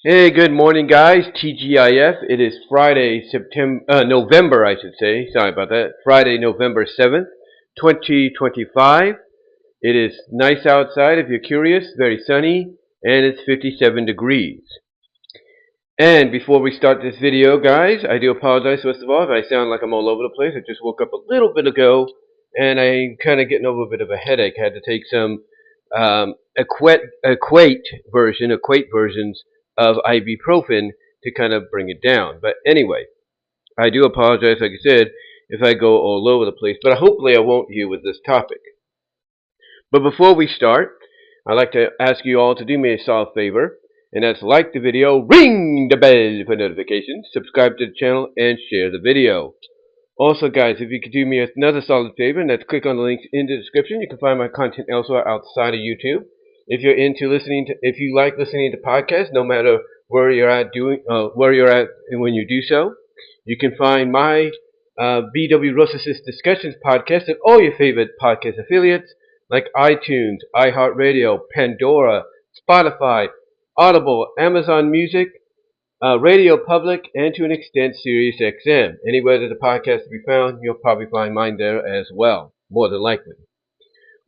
Hey, good morning, guys. TGIF. It is Friday, November, I should say. Sorry about that. Friday, November 7th, 2025. It is nice outside if you're curious, very sunny, and it's 57 degrees. And before we start this video, guys, I do apologize first of all if I sound like I'm all over the place. I just woke up a little bit ago, and I'm kind of getting over a bit of a headache. I had to take some equate versions of ibuprofen to kind of bring it down. But anyway, I do apologize, like I said, if I go all over the place. But hopefully I won't here with this topic. But before we start, I'd like to ask you all to do me a solid favor, and that's like the video, ring the bell for notifications, subscribe to the channel, and share the video. Also, guys, if you could do me another solid favor, and that's click on the links in the description. You can find my content elsewhere outside of YouTube. If you like listening to podcasts, no matter where you're at and when you do so, you can find my BW Rosas Discussions podcast at all your favorite podcast affiliates like iTunes, iHeartRadio, Pandora, Spotify, Audible, Amazon Music, Radio Public, and to an extent SiriusXM. Anywhere there's a podcast to be found, you'll probably find mine there as well, more than likely.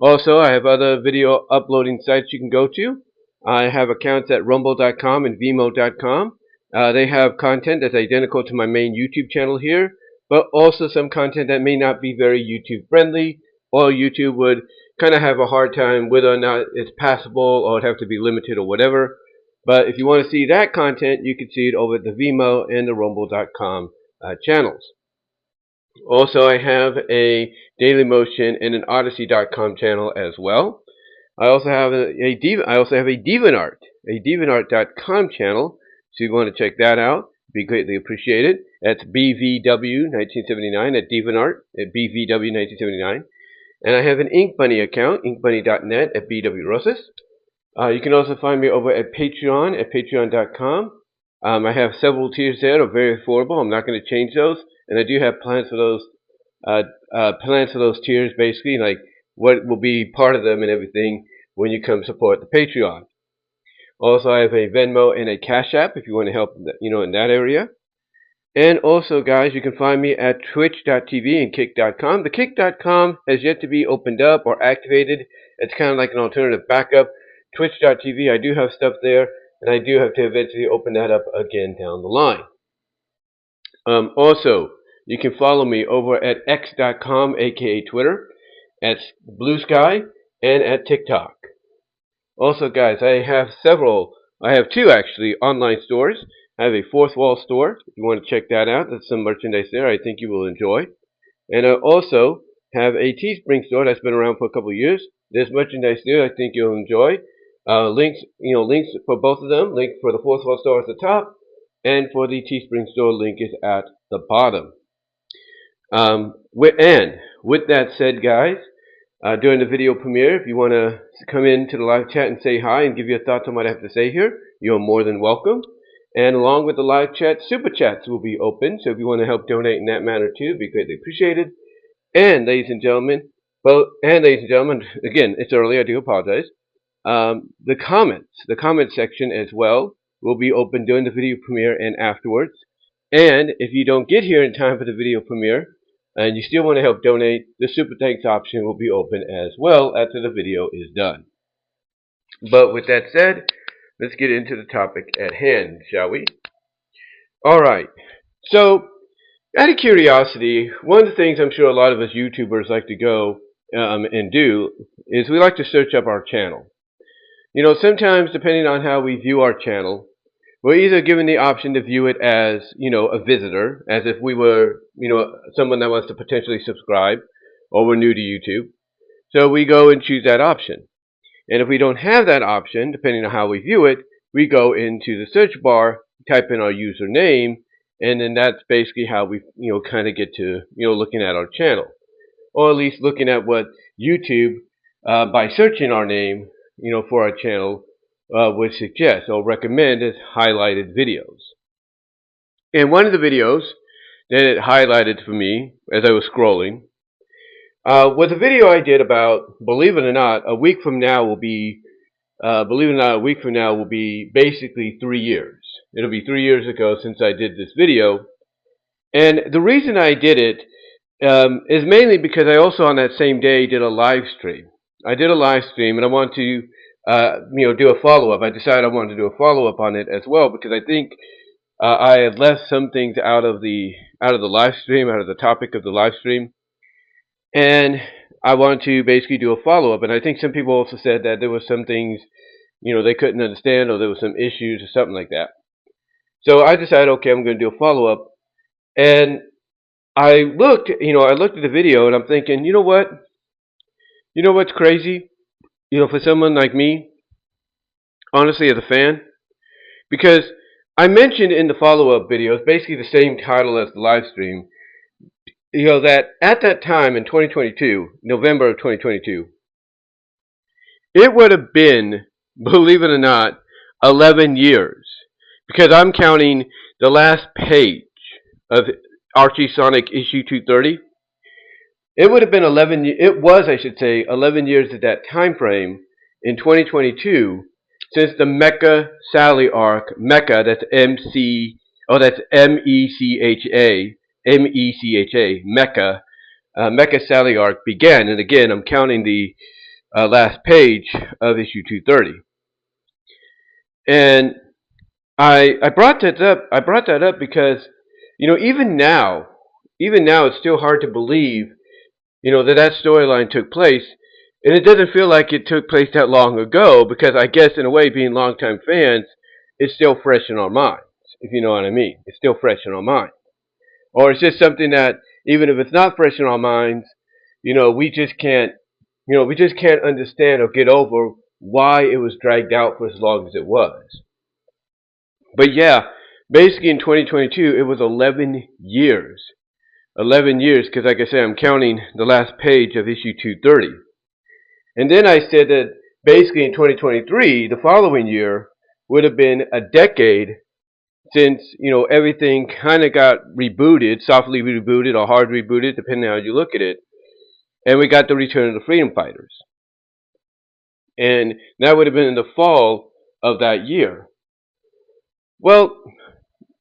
Also, I have other video uploading sites you can go to. I have accounts at rumble.com and VENMO.com. They have content that's identical to my main YouTube channel here, but also some content that may not be very YouTube friendly, or YouTube would kind of have a hard time whether or not it's passable or it'd have to be limited or whatever. But if you want to see that content, you can see it over at the VENMO and the rumble.com channels. Also, I have a Dailymotion and an Odyssey.com channel as well. I also have a DeviantArt.com channel. So if you want to check that out, it'd be greatly appreciated. That's BVW1979 at DeviantArt at BVW1979. And I have an Ink Bunny account, inkbunny.net at BW Rosas. You can also find me over at Patreon at patreon.com. I have several tiers there that are very affordable. I'm not going to change those, and I do have plans for those tiers, basically, like what will be part of them and everything when you come support the Patreon. Also, I have a Venmo and a Cash App if you want to help, in that area. And also, guys, you can find me at twitch.tv and kick.com. The kick.com has yet to be opened up or activated. It's kind of like an alternative backup. Twitch.tv, I do have stuff there, and I do have to eventually open that up again down the line. Also, you can follow me over at x.com, aka Twitter, at Blue Sky, and at TikTok. Also, guys, I have two actually online stores. I have a Fourth Wall store. If you want to check that out, there's some merchandise there I think you will enjoy. And I also have a Teespring store that's been around for a couple of years. There's merchandise there I think you'll enjoy. Links for both of them. Link for the Fourth Wall store at the top, and for the Teespring store, link is at the bottom. With that said, guys, during the video premiere, if you want to come into the live chat and say hi and give your thoughts on what I have to say here, you're more than welcome. And along with the live chat, SuperChats will be open, so if you want to help donate in that manner too, it'd be greatly appreciated. And ladies and gentlemen, again, it's early, I do apologize. The comment section as well will be open during the video premiere and afterwards. And if you don't get here in time for the video premiere and you still want to help donate, the Super Thanks option will be open as well after the video is done. But with that said, let's get into the topic at hand, shall we? Alright, so out of curiosity, one of the things I'm sure a lot of us YouTubers like to go and do is we like to search up our channel. Sometimes depending on how we view our channel, we're either given the option to view it as, a visitor, as if we were, someone that wants to potentially subscribe, or we're new to YouTube. So we go and choose that option. And if we don't have that option, depending on how we view it, we go into the search bar, type in our username, and then that's basically how we, kind of get to, looking at our channel. Or at least looking at what YouTube, by searching our name, for our channel, would suggest or recommend as highlighted videos. And one of the videos that it highlighted for me as I was scrolling was a video I did about, believe it or not, a week from now will be basically 3 years. It'll be 3 years ago since I did this video. And the reason I did it is mainly because I also on that same day did a live stream. I did a live stream, and I want to do a follow-up. I decided I wanted to do a follow-up on it as well because I think I had left some things out of the live stream, out of the topic of the live stream, and I wanted to basically do a follow-up. And I think some people also said that there were some things they couldn't understand, or there were some issues or something like that. So I decided, okay, I'm going to do a follow-up, and I looked at the video, and I'm thinking, you know what? You know what's crazy? For someone like me, honestly, as a fan, because I mentioned in the follow-up video, it's basically the same title as the live stream, that at that time in 2022, November of 2022, it would have been, believe it or not, 11 years. Because I'm counting the last page of Archie Sonic issue 230. It would have been 11. It was, I should say, 11 years at that time frame in 2022 since the Mecha Sally Arc. Mecha, that's M-C. Oh, that's M-E-C-H-A. M-E-C-H-A. Mecha. Mecha Sally Arc began, and again, I'm counting the last page of issue 230. And I brought that up. I brought that up because, even now, it's still hard to believe, that storyline took place, and it doesn't feel like it took place that long ago. Because I guess, in a way, being longtime fans, it's still fresh in our minds. If you know what I mean, it's still fresh in our minds. Or it's just something that, even if it's not fresh in our minds, we just can't, understand or get over why it was dragged out for as long as it was. But yeah, basically in 2022, it was 11 years. 11 years, because like I said, I'm counting the last page of issue 230. And then I said that basically in 2023, the following year, would have been a decade since, everything kind of got rebooted, softly rebooted or hard rebooted, depending on how you look at it. And we got the return of the Freedom Fighters. And that would have been in the fall of that year. Well,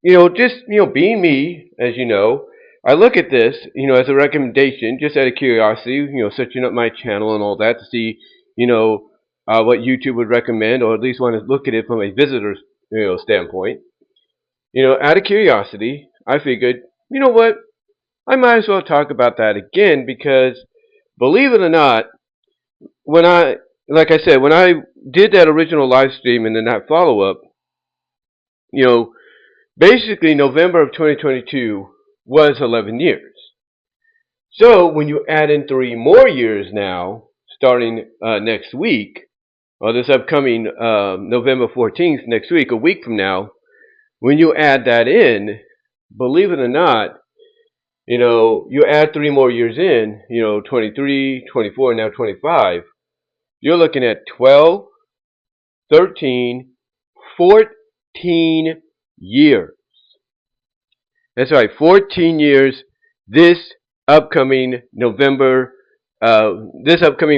being me, as you know, I look at this, as a recommendation, just out of curiosity, searching up my channel and all that to see, what YouTube would recommend, or at least want to look at it from a visitor's, standpoint. Out of curiosity, I figured, you know what, I might as well talk about that again, because, believe it or not, like I said, when I did that original live stream and then that follow-up, basically November of 2022 was 11 years. So when you add in 3 more years now, starting next week, or this upcoming November 14th, next week, a week from now, when you add that in, believe it or not, you add 3 more years in, 23, 24, now 25, you're looking at 12, 13, 14 years. That's right, 14 years this upcoming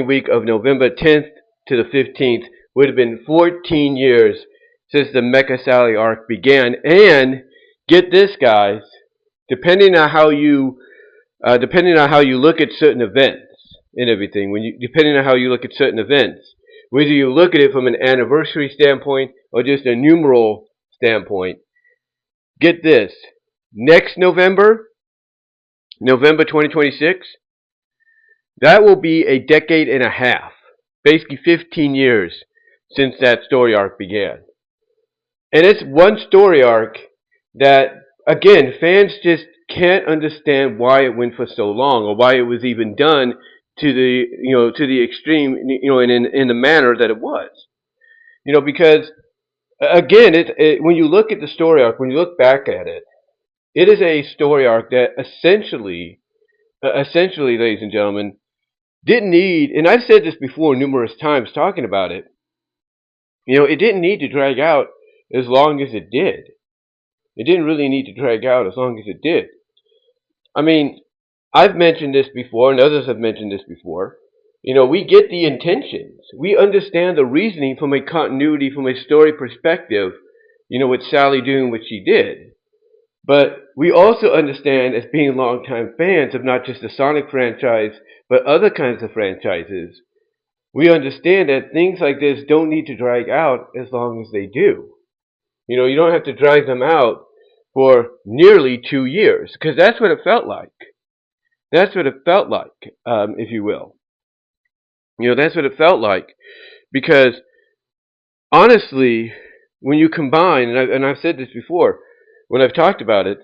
week of November 10th to the 15th would have been 14 years since the Mecha Sally Arc began. And get this, guys, depending on how you look at certain events and everything, depending on how you look at certain events, whether you look at it from an anniversary standpoint or just a numeral standpoint, get this, next November 2026, that will be a decade and a half, basically 15 years since that story arc began. And it's one story arc that, again, fans just can't understand why it went for so long, or why it was even done to the extreme, in the manner that it was. Because again, when you look at the story arc, when you look back at it, it is a story arc that essentially, ladies and gentlemen, didn't need, and I've said this before numerous times talking about it, it didn't need to drag out as long as it did. It didn't really need to drag out as long as it did. I mean, I've mentioned this before, and others have mentioned this before. We get the intentions. We understand the reasoning from a continuity, from a story perspective, with Sally doing what she did. But we also understand, as being longtime fans of not just the Sonic franchise, but other kinds of franchises, we understand that things like this don't need to drag out as long as they do. You don't have to drag them out for nearly 2 years, because that's what it felt like. That's what it felt like, if you will. That's what it felt like, because honestly, when you combine, and I've said this before, when I've talked about it,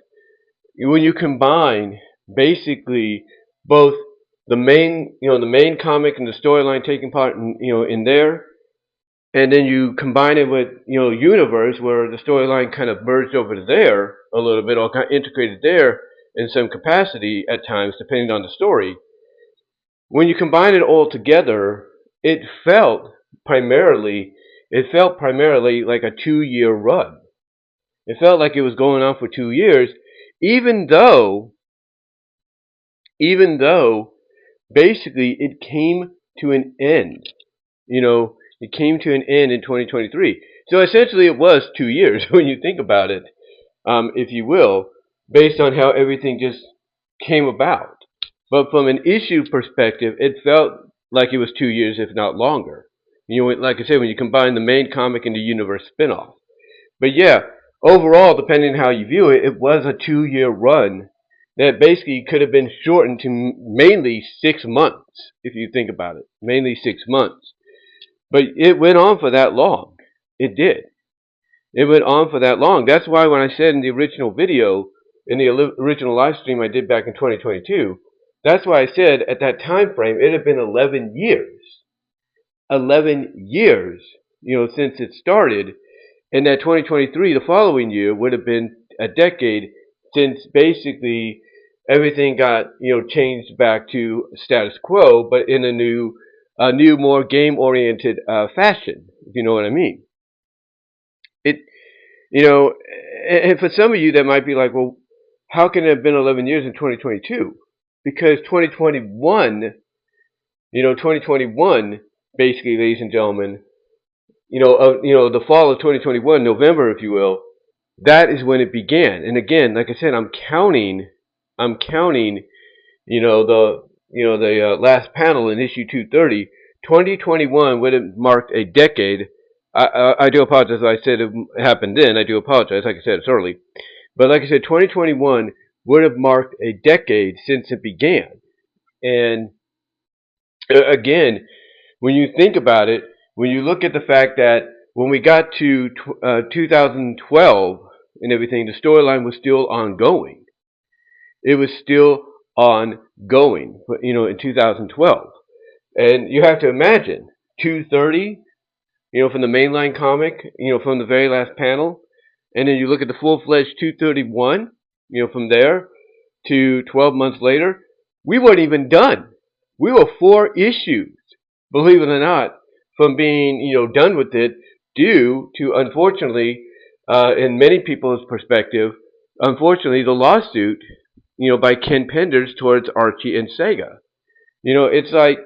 when you combine basically both the main comic and the storyline taking part in there, and then you combine it with universe where the storyline kind of merged over to there a little bit, or kind of integrated there in some capacity at times, depending on the story. When you combine it all together, it felt primarily like a 2-year run. It felt like it was going on for 2 years, even though basically it came to an end. It came to an end in 2023. So essentially it was 2 years when you think about it, if you will, based on how everything just came about. But from an issue perspective, it felt like it was 2 years, if not longer. Like I said, when you combine the main comic and the universe spinoff. But yeah, overall, depending on how you view it, it was a 2-year run that basically could have been shortened to mainly 6 months, if you think about it. Mainly 6 months. But it went on for that long. It did. It went on for that long. That's why when I said in the original video, in the original live stream I did back in 2022, that's why I said at that time frame it had been 11 years. 11 years, since it started. And that 2023, the following year, would have been a decade since basically everything got, changed back to status quo, but in a new, more game-oriented fashion, if you know what I mean. And for some of you that might be like, well, how can it have been 11 years in 2022? Because 2021, basically, ladies and gentlemen, the fall of 2021, November, if you will, that is when it began. And again, like I said, I'm counting, the last panel in issue 230. 2021 would have marked a decade. I do apologize if I said it happened then. I do apologize. Like I said, it's early. But like I said, 2021 would have marked a decade since it began. And again, when you think about it, when you look at the fact that when we got to 2012 and everything, the storyline was still ongoing. It was still ongoing, in 2012. And you have to imagine, 230, from the mainline comic, from the very last panel, and then you look at the full-fledged 231, from there to 12 months later, we weren't even done. We were 4 issues, believe it or not, from being, done with it, due to, unfortunately, in many people's perspective, unfortunately, the lawsuit, by Ken Penders towards Archie and Sega. It's like,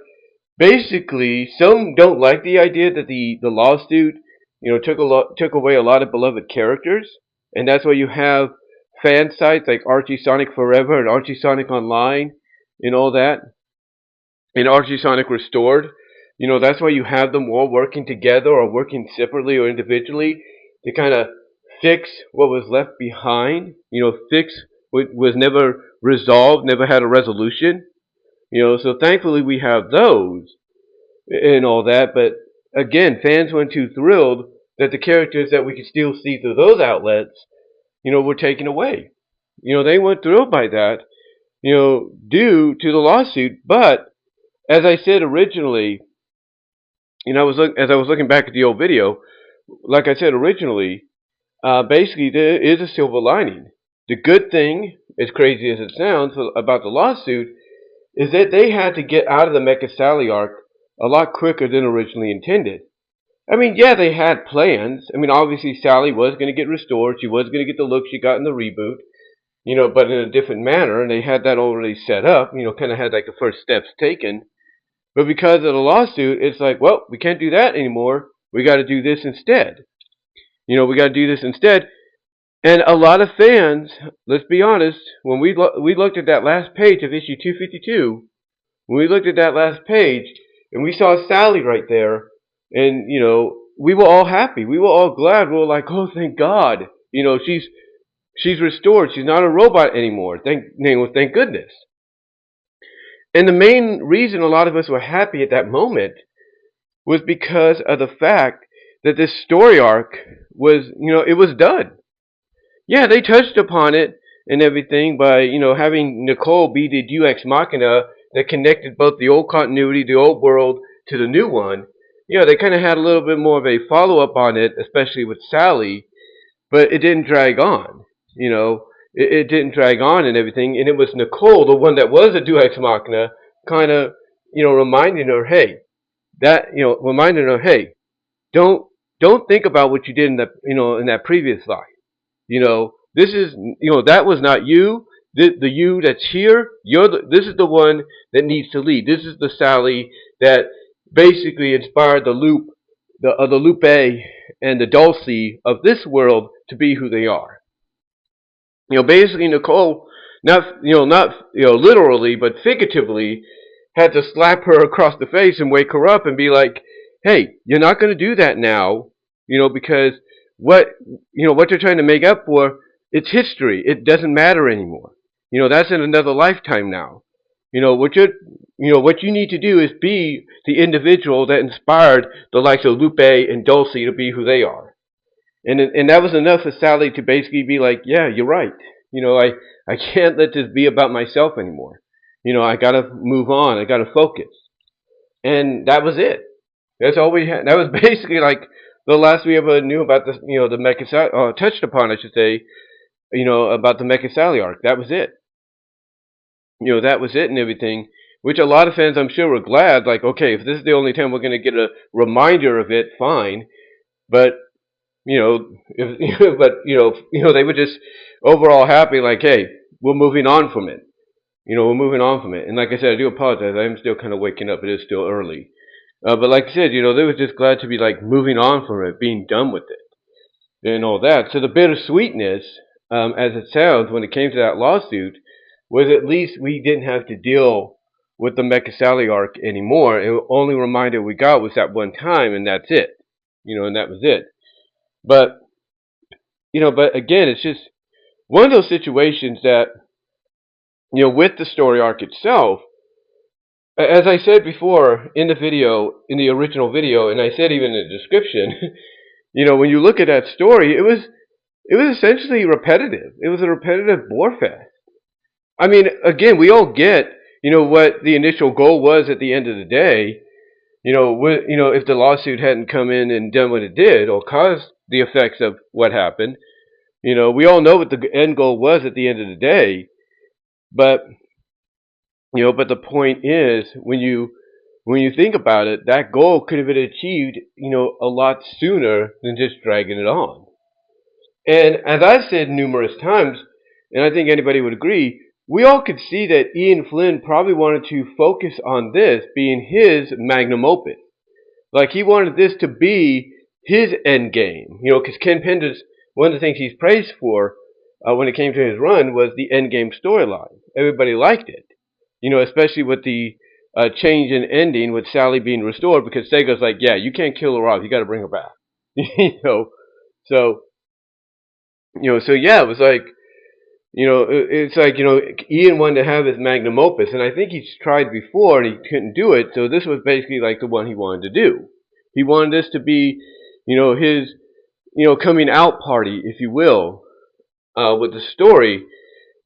basically, some don't like the idea that the lawsuit, took away a lot of beloved characters, and that's why you have fan sites like Archie Sonic Forever and Archie Sonic Online and all that, and Archie Sonic Restored. That's why you have them all working together or working separately or individually to kind of fix what was left behind, fix what was never resolved, never had a resolution. So thankfully we have those and all that. But again, fans weren't too thrilled that the characters that we could still see through those outlets, were taken away. They weren't thrilled by that, due to the lawsuit. But as I said originally, as I was looking back at the old video, like I said originally, basically there is a silver lining. The good thing, as crazy as it sounds, about the lawsuit is that they had to get out of the Mecha Sally Arc a lot quicker than originally intended. I mean, yeah, they had plans. I mean, obviously Sally was going to get restored. She was going to get the look she got in the reboot, but in a different manner, and they had that already set up, kind of had like the first steps taken. But because of the lawsuit, it's like, well, we can't do that anymore. We got to do this instead. We got to do this instead. And a lot of fans, let's be honest, when we looked at that last page of issue 252, when we looked at that last page and we saw Sally right there, and we were all happy. We were all glad. We were like, oh, thank God. She's restored. She's not a robot anymore. Thank goodness. And the main reason a lot of us were happy at that moment was because of the fact that this story arc was, it was done. Yeah, they touched upon it and everything by, having Nicole be the Deus Ex Machina that connected both the old continuity, the old world, to the new one. They kind of had a little bit more of a follow-up on it, especially with Sally, but it didn't drag on. It didn't drag on and everything, and it was Nicole, the one that was a Deus Ex Machina, kind of, reminding her, hey, don't think about what you did in that previous life. This is, that was not you. The you that's here, this is the one that needs to lead. This is the Sally that basically inspired the Lupe and the Dulcie of this world to be who they are. Basically Nicole, not literally, but figuratively, had to slap her across the face and wake her up and be like, hey, you're not going to do that now, because what they're trying to make up for, it's history. It doesn't matter anymore. That's in another lifetime now. What you need to do is be the individual that inspired the likes of Lupe and Dulcie to be who they are. And that was enough for Sally to basically be like, yeah, you're right. I can't let this be about myself anymore. I gotta move on. I gotta focus. And that was it. That's all we had. That was basically like the last we ever knew about this, the Mecha Sally, touched upon, I should say, about the Mecha Sally arc. That was it. That was it and everything, which a lot of fans, I'm sure, were glad, like, okay, if this is the only time we're going to get a reminder of it, fine. But, they were just overall happy, like, hey, we're moving on from it. We're moving on from it. And like I said, I do apologize. I am still kind of waking up. It is still early. But like I said, they were just glad to be, like, moving on from it, being done with it, and all that. So the bittersweetness, as it sounds, when it came to that lawsuit, was at least we didn't have to deal with the Mecha Sally arc anymore. And the only reminder we got was that one time, and that's it. And that was it. But, but again, it's just one of those situations that, with the story arc itself, as I said before in the video, in the original video, and I said even in the description, when you look at that story, it was essentially repetitive. It was a repetitive borefest. I mean, again, we all get, what the initial goal was at the end of the day. If the lawsuit hadn't come in and done what it did or caused the effects of what happened, we all know what the end goal was at the end of the day. But, but the point is, when you think about it, that goal could have been achieved, a lot sooner than just dragging it on. And as I've said numerous times, and I think anybody would agree, we all could see that Ian Flynn probably wanted to focus on this being his magnum opus. Like, he wanted this to be his end game. Because Ken Pender's, one of the things he's praised for when it came to his run was the end game storyline. Everybody liked it. Especially with the change in ending with Sally being restored, because Sega's like, yeah, you can't kill her off. You got to bring her back. So yeah, it was like, it's like, Ian wanted to have his magnum opus, and I think he's tried before and he couldn't do it, so this was basically like the one he wanted to do. He wanted this to be, his, coming out party, if you will, with the story,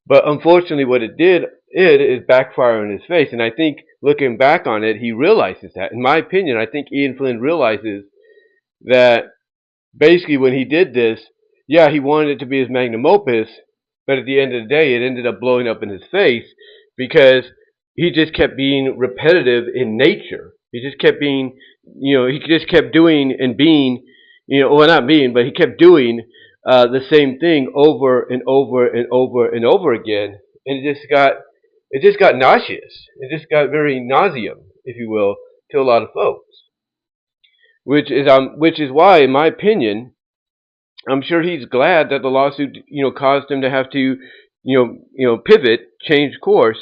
but unfortunately what it did, is backfire in his face, and I think looking back on it, he realizes that. In my opinion, I think Ian Flynn realizes that basically when he did this, yeah, he wanted it to be his magnum opus, but at the end of the day, it ended up blowing up in his face because he just kept being repetitive in nature. He just kept being, he just kept doing and being, well, not being, but he kept doing the same thing over and over and over and over again, and it just got nauseous. It just got very nauseum, if you will, to a lot of folks. Which is why, in my opinion, I'm sure he's glad that the lawsuit, caused him to have to, pivot, change course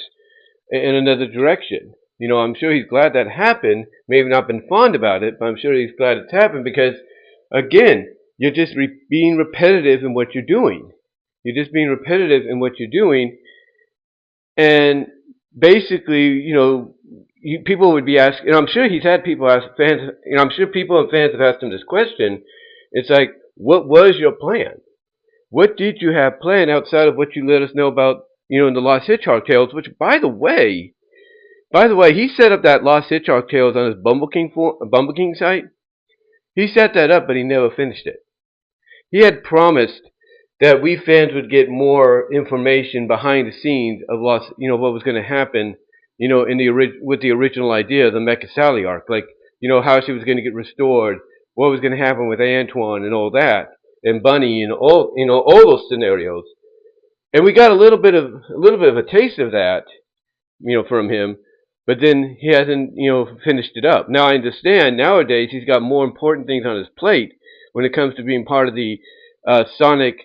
in another direction. I'm sure he's glad that happened. Maybe not been fond about it, but I'm sure he's glad it's happened because, again, you're just being repetitive in what you're doing. You're just being repetitive in what you're doing, and basically, people would be asking. And I'm sure he's had people ask fans. I'm sure people and fans have asked him this question. It's like, what was your plan? What did you have planned outside of what you let us know about, in the Lost Hitchhik Tales? Which, by the way, he set up that Lost Hitchhik Tales on his Bumble King site. He set that up, but he never finished it. He had promised that we fans would get more information behind the scenes of Lost, what was going to happen, with the original idea of the Mecha Sally Arc, like, how she was going to get restored, what was going to happen with Antoine and all that, and Bunny and all those scenarios. And we got a little bit of a taste of that, from him, but then he hasn't, finished it up. Now I understand nowadays he's got more important things on his plate when it comes to being part of the Sonic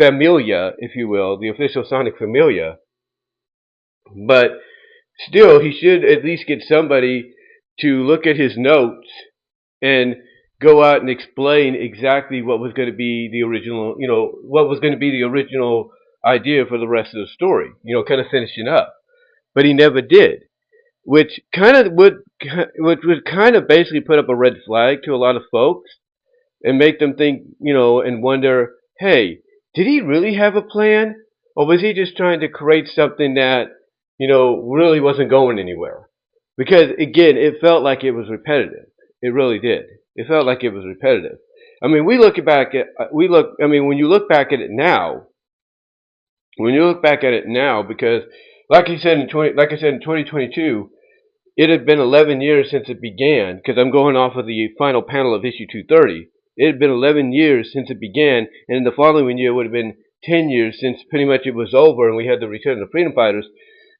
Familia, if you will, the official Sonic Familia. But still, he should at least get somebody to look at his notes and go out and explain exactly what was going to be the original, what was going to be the original idea for the rest of the story, kind of finishing up. But he never did, which would kind of basically put up a red flag to a lot of folks and make them think, and wonder, hey, did he really have a plan? Or was he just trying to create something that, really wasn't going anywhere? Because, again, it felt like it was repetitive. It really did. It felt like it was repetitive. I mean, when you look back at it now, because, like I said in 2022, it had been 11 years since it began, because I'm going off of the final panel of issue 230. It had been 11 years since it began, and in the following year would have been 10 years since pretty much it was over and we had the return of the Freedom Fighters.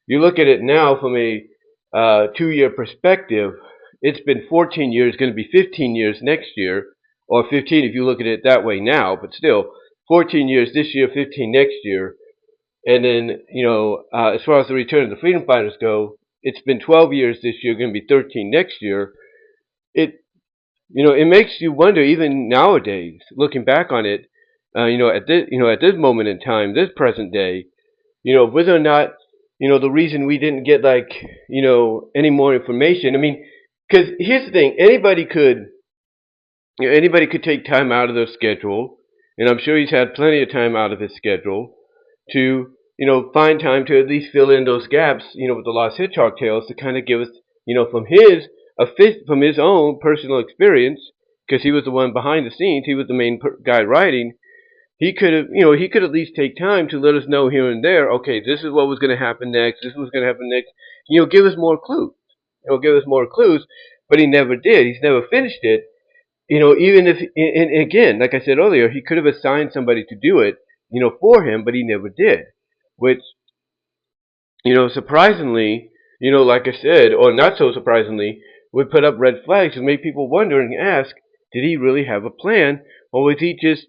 You look at it now from a 2-year perspective, it's been 14 years, going to be 15 years next year, or 15 if you look at it that way now, but still, 14 years this year, 15 next year. And then, as far as the return of the Freedom Fighters go, it's been 12 years this year, going to be 13 next year. It makes you wonder, even nowadays, looking back on it, at this moment in time, this present day, whether or not, the reason we didn't get any more information. I mean, because here's the thing: anybody could take time out of their schedule, and I'm sure he's had plenty of time out of his schedule to, find time to at least fill in those gaps, with the Lost Hitchhik Tales to kind of give us, from his own personal experience, because he was the one behind the scenes, he was the main guy writing. He could have, he could at least take time to let us know here and there. Okay, this is what was going to happen next. This was going to happen next. Give us more clues. Give us more clues. But he never did. He's never finished it. Even if, and again, like I said earlier, he could have assigned somebody to do it, for him, but he never did. Which, surprisingly, like I said, or not so surprisingly, would put up red flags and make people wonder and ask, did he really have a plan, or was he just,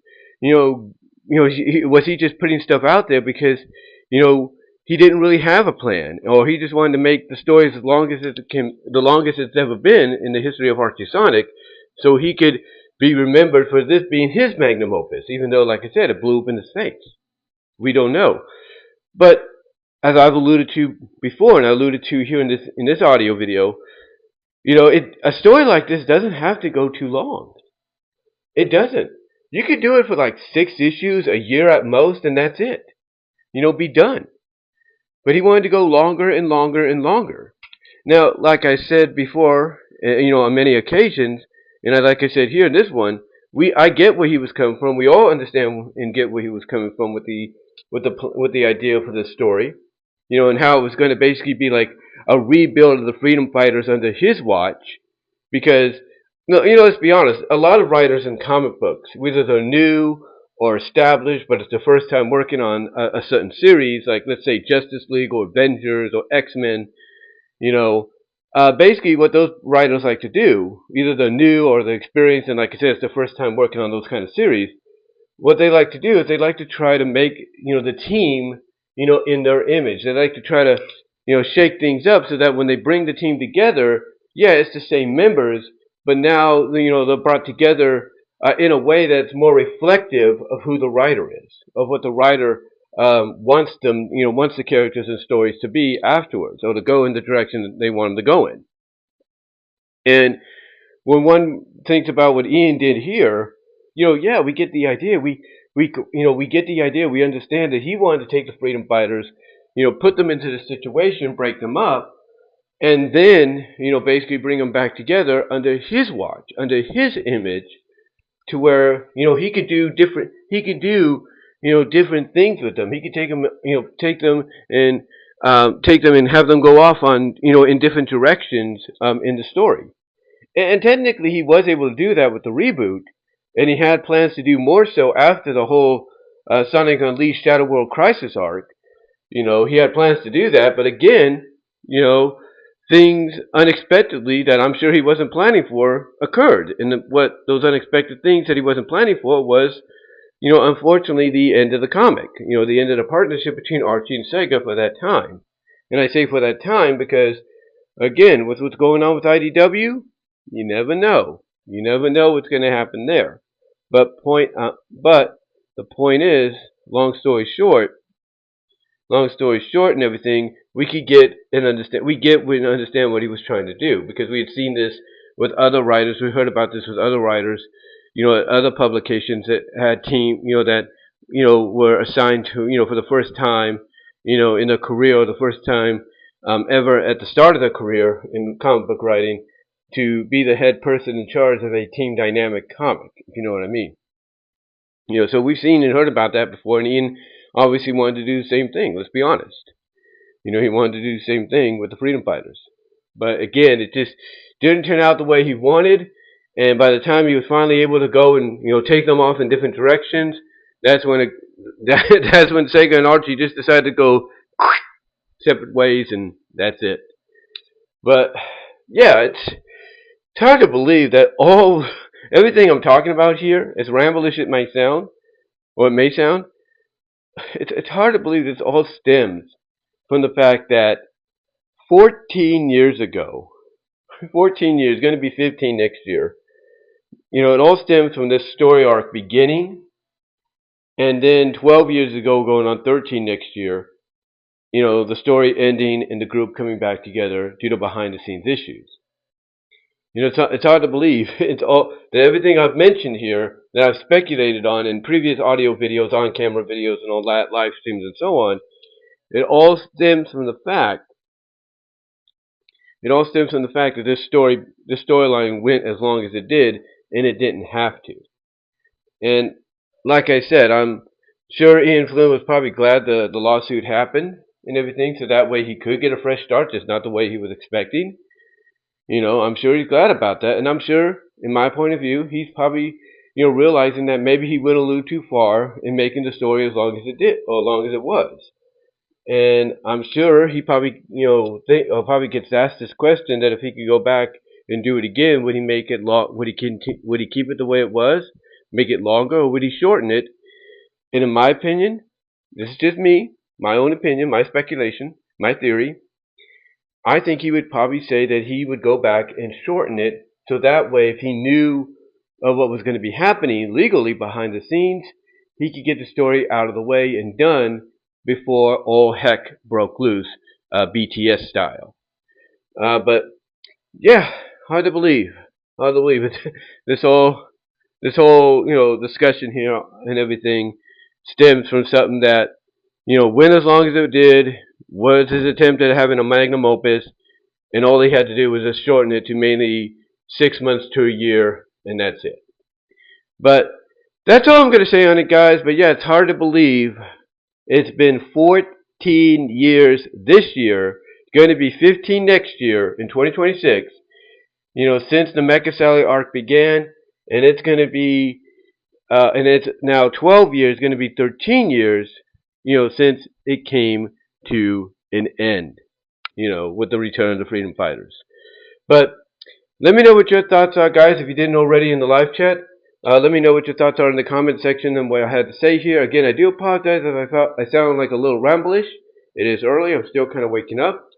was he just putting stuff out there because, he didn't really have a plan, or he just wanted to make the stories the longest it's ever been in the history of Archie Sonic, so he could be remembered for this being his magnum opus, even though, like I said, it blew up in his face. We don't know. But as I've alluded to before, and I alluded to here in this audio video, a story like this doesn't have to go too long. It doesn't. You could do it for like 6 issues, a year at most, and that's it. Be done. But he wanted to go longer and longer and longer. Now, like I said before, on many occasions, and like I said here in this one, I get where he was coming from. We all understand and get where he was coming from with the idea for this story, and how it was going to basically be like a rebuild of the Freedom Fighters under his watch, because let's be honest, a lot of writers in comic books, whether they're new or established, but it's their first time working on a certain series, like let's say Justice League or Avengers or X-Men, basically what those writers like to do, either they're new or they're experienced, and like I said, it's their first time working on those kind of series, what they like to do is they like to try to make, the team, in their image. They like to try to, shake things up so that when they bring the team together, yeah, it's the same members, but now, they're brought together in a way that's more reflective of who the writer is, of what the writer wants them, wants the characters and stories to be afterwards, or to go in the direction that they want them to go in. And when one thinks about what Ian did here, yeah, we get the idea. We get the idea. We understand that he wanted to take the freedom fighters, put them into the situation, break them up, and then, basically bring them back together under his watch, under his image, to where, he could do, different things with them. He could take them, take them and have them go off on, in different directions, in the story. And technically, he was able to do that with the reboot, and he had plans to do more so after the whole Sonic Unleashed Shadow World Crisis arc. He had plans to do that, but again, things unexpectedly that I'm sure he wasn't planning for occurred. And what those unexpected things that he wasn't planning for was, unfortunately, the end of the comic. The end of the partnership between Archie and Sega for that time. And I say for that time because, again, with what's going on with IDW, you never know. You never know what's going to happen there. But the point is, long story short, and everything, we could get and understand. We understand what he was trying to do, because we had seen this with other writers. We heard about this with other writers, other publications that had that were assigned to, for the first time, in their career, or the first time ever at the start of their career in comic book writing, to be the head person in charge of a team dynamic comic, if you know what I mean. So we've seen and heard about that before, and Ian obviously wanted to do the same thing. Let's be honest. He wanted to do the same thing with the Freedom Fighters. But again, it just didn't turn out the way he wanted, and by the time he was finally able to go and, take them off in different directions, that's when Sega and Archie just decided to go separate ways, and that's it. But yeah, it's hard to believe that everything I'm talking about here, as ramblish it might sound, or it may sound, it's hard to believe this all stems from the fact that 14 years ago, 14 years, going to be 15 next year, it all stems from this story arc beginning, and then 12 years ago, going on 13 next year, the story ending and the group coming back together due to behind-the-scenes issues. It's hard to believe. It's all that everything I've mentioned here, that I've speculated on in previous audio videos, on-camera videos, and all that, live streams, and so on. It all stems from the fact. That this storyline went as long as it did, and it didn't have to. And like I said, I'm sure Ian Flynn was probably glad the lawsuit happened and everything, so that way he could get a fresh start, just not the way he was expecting. I'm sure he's glad about that, and I'm sure, in my point of view, he's probably, realizing that maybe he went a little too far in making the story as long as it did, or as long as it was. And I'm sure he probably, probably gets asked this question, that if he could go back and do it again, would he make it would he keep it the way it was, make it longer, or would he shorten it? And in my opinion, this is just me, my own opinion, my speculation, my theory, I think he would probably say that he would go back and shorten it, so that way, if he knew of what was going to be happening legally behind the scenes, he could get the story out of the way and done before all heck broke loose, BTS style. But yeah, hard to believe. This whole discussion here and everything stems from something that, went as long as it did, was his attempt at having a magnum opus, and all he had to do was just shorten it to mainly 6 months to a year, and that's it. But that's all I'm going to say on it, guys. But yeah, it's hard to believe it's been 14 years this year, going to be 15 next year in 2026, since the Mecha Sally Arc began, and it's going to be, and it's now 12 years, going to be 13 years, since it came to an end, with the return of the Freedom Fighters. But let me know what your thoughts are, guys, if you didn't already in the live chat. Let me know what your thoughts are in the comment section and what I had to say here. Again, I do apologize if I thought I sound like a little ramblish. It is early. I'm still kind of waking up,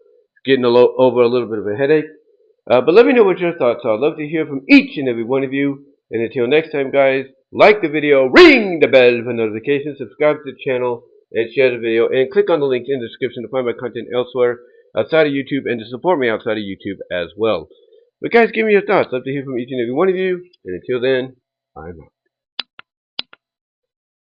getting over a little bit of a headache. But let me know what your thoughts are. I'd love to hear from each and every one of you. And until next time, guys, like the video, ring the bell for notifications, subscribe to the channel, and share the video. And click on the link in the description to find my content elsewhere outside of YouTube and to support me outside of YouTube as well. But guys, give me your thoughts. I'd love to hear from each and every one of you. And until then, I'm out.